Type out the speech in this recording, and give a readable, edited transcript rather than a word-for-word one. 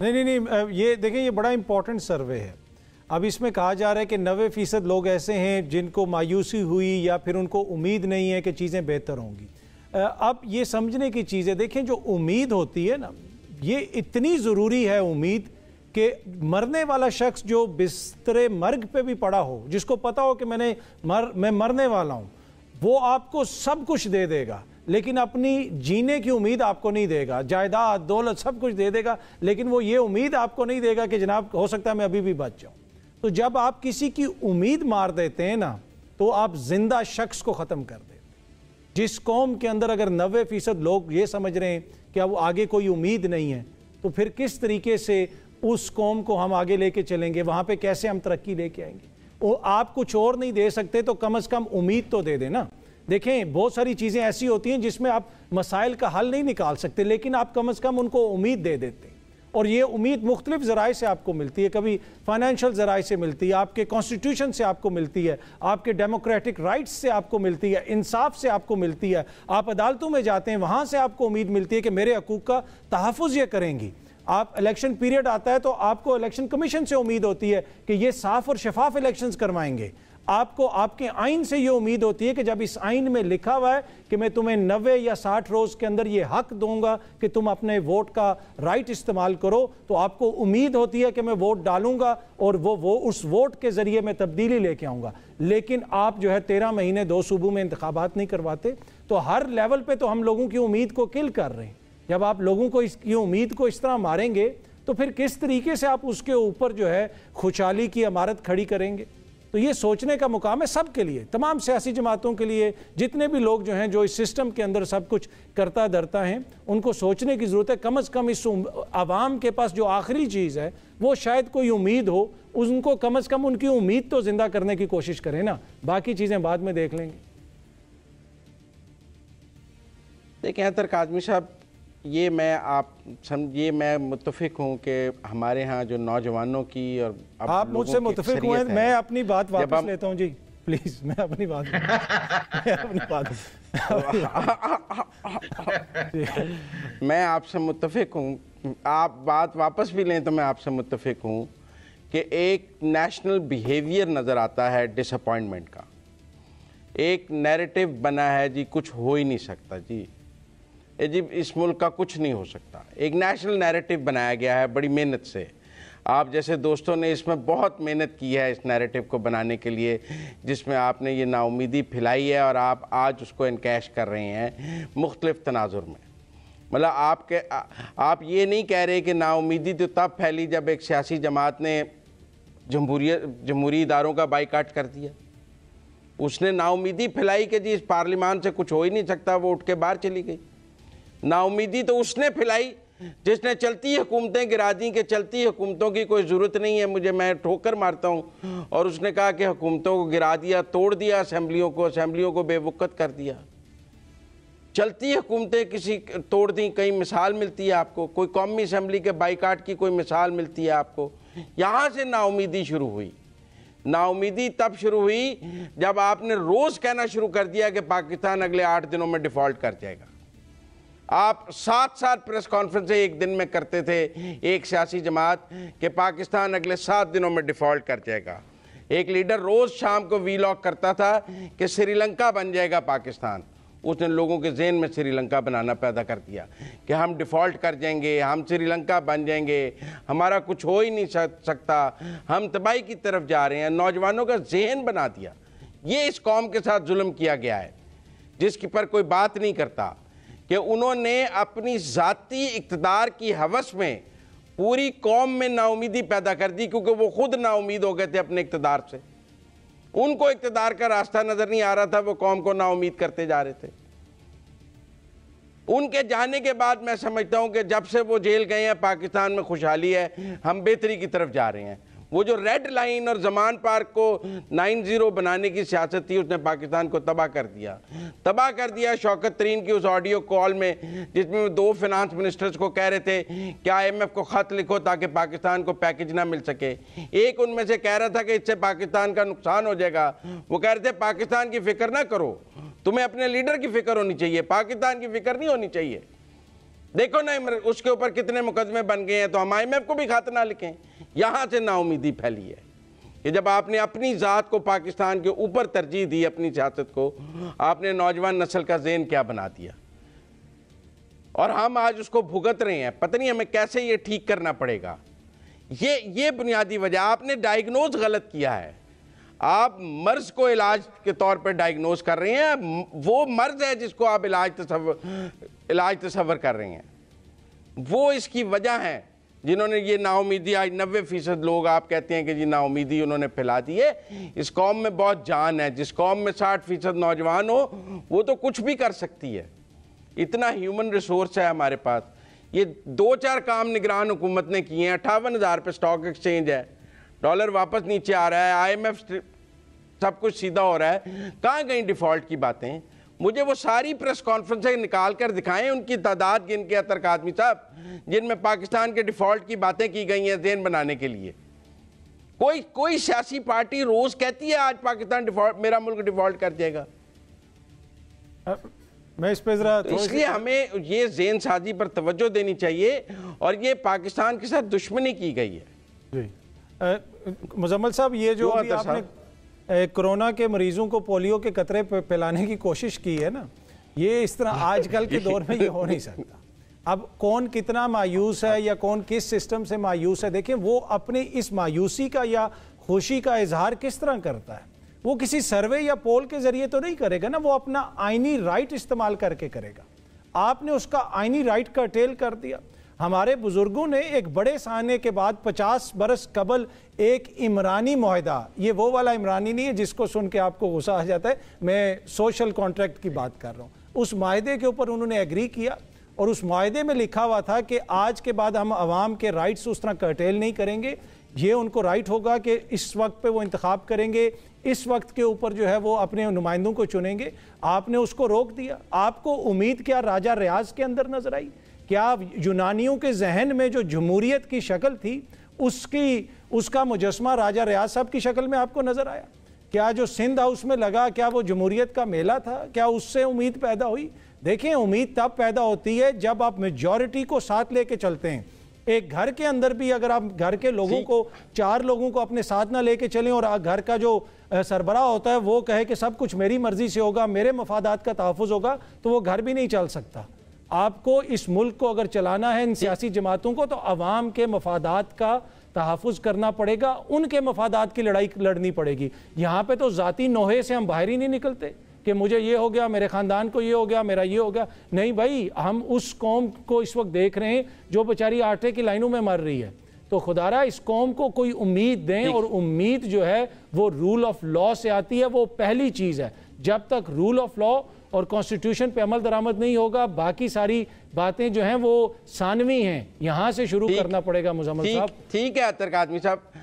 نہیں یہ دیکھیں یہ بڑا امپورٹنٹ سروے ہے. اب اس میں کہا جا رہا ہے کہ 90% لوگ ایسے ہیں جن کو مایوسی ہوئی یا پھر ان کو امید نہیں ہے کہ چیزیں بہتر ہوں گی. اب یہ سمجھنے کی چیز ہے، دیکھیں جو امید ہوتی ہے نا یہ اتنی ضروری ہے امید کہ مرنے والا شخص جو بستر مرگ پہ بھی پڑا ہو، جس کو پتا ہو کہ میں مرنے والا ہوں، وہ آپ کو سب کچھ دے دے گا لیکن اپنی جینے کی امید آپ کو نہیں دے گا. جائیداد دولت سب کچھ دے دے گا لیکن وہ یہ امید آپ کو نہیں دے گا کہ جناب ہو سکتا ہے میں ابھی بھی بچ جاؤں. تو جب آپ کسی کی امید مار دیتے ہیں نا تو آپ زندہ شخص کو ختم کر دیتے. جس قوم کے اندر اگر 90% لوگ یہ سمجھ رہے ہیں کہ اب آگے کوئی امید نہیں ہے تو پھر کس طریقے سے اس قوم کو ہم آگے لے کے چلیں گے؟ وہاں پہ کیسے ہم ترقی لے کے آئیں گے؟ وہ آپ کچھ اور نہیں دے سکتے تو کم از کم امید تو دے دیں نا. دیکھیں بہت ساری چیزیں ایسی ہوتی ہیں جس میں آپ مسائل کا حل نہیں نکال سکتے لیکن آپ کم از کم ان کو امید دے دیتے ہیں. اور یہ امید مختلف ذرائع سے آپ کو ملتی ہے. کبھی فائنینشل ذرائع سے ملتی ہے، آپ کے کانسٹیٹیوشن سے آپ کو ملتی ہے، آپ کے ڈیموکریٹک رائٹس سے آپ کو ملتی ہے، انصاف سے آپ کو ملتی ہے. آپ عدالتوں میں جاتے ہیں وہاں سے آپ کو امید ملتی ہے کہ میرے حقوق کا تحفظ یہ کریں گی. آپ الیکشن پیریڈ آتا ہے تو آپ کو الیکشن کمیشن سے امید ہوتی ہے کہ یہ صاف اور شفاف الیکشنز کروائیں گے. آپ کو آپ کے آئین سے یہ امید ہوتی ہے کہ جب اس آئین میں لکھا ہوا ہے کہ میں تمہیں 90 یا 60 روز کے اندر یہ حق دوں گا کہ تم اپنے ووٹ کا رائٹ استعمال کرو، تو آپ کو امید ہوتی ہے کہ میں ووٹ ڈالوں گا اور وہ اس ووٹ کے ذریعے میں تبدیلی لے کے آؤں گا. لیکن آپ جو ہے 13 مہینے 2 صوبوں میں انتخابات نہیں کرواتے تو ہر لیول پہ تو ہم لوگوں کی امید کو کل کر رہے ہیں. جب آپ لوگوں کو اس کی امید کو اس طرح ماریں گے تو پھر کس طریقے سے آپ اس کے اوپر جو ہے خوشحالی کی عمارت کھڑی کریں گے؟ تو یہ سوچنے کا مقام ہے سب کے لیے، تمام سیاسی جماعتوں کے لیے، جتنے بھی لوگ جو ہیں جو اس سسٹم کے اندر سب کچھ کرتا دھرتا ہیں، ان کو سوچنے کی ضرورت ہے. کم از کم اس عوام کے پاس جو آخری چیز ہے وہ شاید کوئی امید ہو، ان کو کم از کم ان کی امید تو زندہ کرنے کی کوشش کریں نا. باقی چیزیں بعد میں دیکھ لیں گے. دیکھیں اطہر کاظمی صاحب، یہ میں متفق ہوں کہ ہمارے ہاں جو نوجوانوں کی اور آپ مجھ سے متفق ہوئے، میں اپنی بات واپس لیتا ہوں. جی پلیز میں اپنی بات میں آپ سے متفق ہوں. آپ بات واپس بھی لیں تو میں آپ سے متفق ہوں کہ ایک نیشنل بیہیویئر نظر آتا ہے ڈس اپوائنٹمنٹ کا. ایک نیریٹو بنا ہے جی کچھ ہو ہی نہیں سکتا، جی اس ملک کا کچھ نہیں ہو سکتا. ایک نیشنل نیریٹو بنایا گیا ہے بڑی محنت سے. آپ جیسے دوستوں نے اس میں بہت محنت کی ہے اس نیریٹو کو بنانے کے لیے، جس میں آپ نے یہ نا امیدی پھیلائی ہے اور آپ آج اس کو انکیش کر رہے ہیں مختلف تناظر میں. مطلب آپ یہ نہیں کہہ رہے کہ نا امیدی تو تب پھیلی جب ایک سیاسی جماعت نے جمہوری اداروں کا بائیکاٹ کر دیا. اس نے نا امیدی پھیلائی کہ جی اس پارلیمان سے کچھ ہو ہی نہیں سکتا، وہ اٹھ کے باہر چلی گئی. نا امیدی تو اس نے پھیلائی جس نے چلتی حکومتیں گرا دیں کہ چلتی حکومتوں کی کوئی ضرورت نہیں ہے، میں ٹھوکر مارتا ہوں. اور اس نے کہا کہ حکومتوں کو گرا دیا، توڑ دیا اسمبلیوں کو بے وقت کر دیا. چلتی حکومتیں کسی توڑ دیں، کہیں مثال ملتی ہے آپ کو؟ کوئی قومی اسمبلی کے بائیکاٹ کی کوئی مثال ملتی ہے آپ کو؟ یہاں سے نا امیدی شروع ہوئی. نا امیدی تب شروع ہوئی جب آپ نے روز کہنا شروع کر دیا کہ پاکستان اگلے 8 دنوں میں ڈیفالٹ کر جائے گا. آپ 7 پریس کانفرنسیں ایک دن میں کرتے تھے ایک سیاسی جماعت کہ پاکستان اگلے 7 دنوں میں ڈیفالٹ کر جائے گا. ایک لیڈر روز شام کو وی لاگ کرتا تھا کہ سری لنکا بن جائے گا پاکستان. اس نے لوگوں کے ذہن میں سری لنکا بنانا پیدا کر دیا کہ ہم ڈیفالٹ کر جائیں گے، ہم سری لنکا بن جائیں گے، ہمارا کچھ ہو ہی نہیں سکتا، ہم تباہی کی طرف جا رہے ہیں. نوجوانوں کا ذہن بنا دیا. یہ اس قوم کے ساتھ ظلم کیا گیا ہے جس کی پر کوئی بات نہیں کرتا کہ انہوں نے اپنی ذاتی اقتدار کی ہوس میں پوری قوم میں نا امیدی پیدا کر دی، کیونکہ وہ خود نا امید ہو گئے تھے اپنے اقتدار سے. ان کو اقتدار کا راستہ نظر نہیں آ رہا تھا، وہ قوم کو نا امید کرتے جا رہے تھے. ان کے جانے کے بعد میں سمجھتا ہوں کہ جب سے وہ جیل گئے ہیں پاکستان میں خوشحالی ہے، ہم بہتری کی طرف جا رہے ہیں. وہ جو ریڈ لائن اور زمان پارک کو 9-0 بنانے کی سیاست تھی، اس نے پاکستان کو تباہ کر دیا. شوکت ترین کی اس آڈیو کال میں جس میں 2 فینانس منسٹرز کو کہہ رہے تھے کہ IMF کو خط لکھو تاکہ پاکستان کو پیکج نہ مل سکے. ایک ان میں سے کہہ رہا تھا کہ اس سے پاکستان کا نقصان ہو جائے گا. وہ کہہ رہے تھے پاکستان کی فکر نہ کرو، تمہیں اپنے لیڈر کی فکر ہونی چاہیے، پاکستان کی فکر نہیں ہونی چاہیے. دیکھو نا اس کے اوپر کتنے مقدمے بن گئے ہیں، تو ہم IMF کو بھی خط نہ لکھیں. یہاں سے نا امیدی پھیلی ہے کہ جب آپ نے اپنی ذات کو پاکستان کے اوپر ترجیح دی، اپنی سیاست کو، آپ نے نوجوان نسل کا ذہن کیا بنا دیا، اور ہم آج اس کو بھگت رہے ہیں. پتہ نہیں ہمیں کیسے یہ ٹھیک کرنا پڑے گا. یہ بنیادی وجہ، آپ نے ڈائیگنوز غلط کیا ہے. آپ مرض کو علاج کے طور پہ ڈائیگنوز کر رہے ہیں، وہ مرض ہے جس کو آپ علاج تصور کر رہے ہیں. وہ اس کی وجہ ہے جنہوں نے یہ نا امیدی، آج 90% لوگ آپ کہتے ہیں کہ جی نا امیدی انہوں نے پھیلا دی ہے. اس قوم میں بہت جان ہے. جس قوم میں 60% نوجوان ہو وہ تو کچھ بھی کر سکتی ہے. اتنا ہیومن ریسورس ہے ہمارے پاس. یہ 2-4 کام نگران حکومت نے کیے ہیں. 58,000 پہ سٹاک ایکسچینج ہے، ڈالر واپس نیچے آ رہا ہے، IMF سب کچھ سیدھا ہو رہا ہے. کہاں گئیں ڈیفالٹ کی باتیں؟ مجھے وہ ساری پریس کانفرنسیں نکال کر دکھائیں، ان کی تعداد گن کے اتر آدمی صاحب، جن میں پاکستان کے ڈیفالٹ کی باتیں کی گئی ہیں ذہن بنانے کے لیے. کوئی سیاسی پارٹی روز کہتی ہے آج پاکستان ڈیفالٹ، میرا ملک ڈیفالٹ کر جائے گا. میں اس پہ ذرا اس لیے ہمیں یہ ذہن سازی پر توجہ دینی چاہیے، اور یہ پاکستان کے ساتھ دشمنی کی گئی ہے. جی مزمل صاحب، یہ جو ابھی آپ نے کرونا کے مریضوں کو پولیو کے قطرے پلانے کی کوشش کی ہے نا، یہ اس طرح آج کل کے دور میں یہ ہو نہیں سکتا. اب کون کتنا مایوس ہے یا کون کس سسٹم سے مایوس ہے، دیکھیں وہ اپنی اس مایوسی کا یا خوشی کا اظہار کس طرح کرتا ہے. وہ کسی سروے یا پول کے ذریعے تو نہیں کرے گا نا، وہ اپنا آئینی رائٹ استعمال کر کے کرے گا. آپ نے اس کا آئینی رائٹ کرٹیل کر دیا. ہمارے بزرگوں نے ایک بڑے سانے کے بعد 50 برس قبل ایک عمرانی معاہدہ، یہ وہ والا عمرانی نہیں ہے جس کو سن کے آپ کو غصہ آ جاتا ہے، میں سوشل کانٹریکٹ کی بات کر رہا ہوں. اس معاہدے کے اوپر انہوں نے ایگری کیا، اور اس معاہدے میں لکھا ہوا تھا کہ آج کے بعد ہم عوام کے رائٹس اس طرح کرٹیل نہیں کریں گے. یہ ان کو رائٹ ہوگا کہ اس وقت پہ وہ انتخاب کریں گے، اس وقت کے اوپر جو ہے وہ اپنے نمائندوں کو چنیں گے. آپ نے اس کو روک دیا. آپ کو امید کیا راجہ ریاض کے اندر نظر آئی؟ کیا یونانیوں کے ذہن میں جو جمہوریت کی شکل تھی اس کا مجسمہ راجہ ریاض صاحب کی شکل میں آپ کو نظر آیا؟ کیا جو سندھ ہاؤس میں لگا، کیا وہ جمہوریت کا میلہ تھا؟ کیا اس سے امید پیدا ہوئی؟ دیکھیں، امید تب پیدا ہوتی ہے جب آپ میجورٹی کو ساتھ لے کے چلتے ہیں. ایک گھر کے اندر بھی اگر آپ گھر کے لوگوں کو 4 لوگوں کو اپنے ساتھ نہ لے کے چلیں، اور گھر کا جو سربراہ ہوتا ہے وہ کہے کہ سب کچھ میری مرضی سے ہوگا، میرے مفادات کا تحفظ ہوگا، تو وہ گھر بھی نہیں چل سکتا. آپ کو اس ملک کو اگر چلانا ہے، ان سیاسی جماعتوں کو، تو عوام کے مفادات کا تحفظ کرنا پڑے گا، ان کے مفادات کی لڑائی لڑنی پڑے گی. یہاں پہ تو ذاتی نوحے سے ہم باہر ہی نہیں نکلتے کہ مجھے یہ ہو گیا، میرے خاندان کو یہ ہو گیا، میرا یہ ہو گیا. نہیں بھائی، ہم اس قوم کو اس وقت دیکھ رہے ہیں جو بیچاری آٹے کی لائنوں میں مر رہی ہے. تو خدا را اس قوم کو کوئی امید دیں، اور امید جو ہے وہ رول آف لا سے آتی ہے. وہ پہلی چیز ہے. جب تک رول آف لا اور کانسٹیٹیوشن پہ عمل درآمد نہیں ہوگا، باقی ساری باتیں جو ہیں وہ ثانوی ہیں. یہاں سے شروع کرنا پڑے گا. مزمل صاحب ٹھیک ہے. اتر آدمی صاحب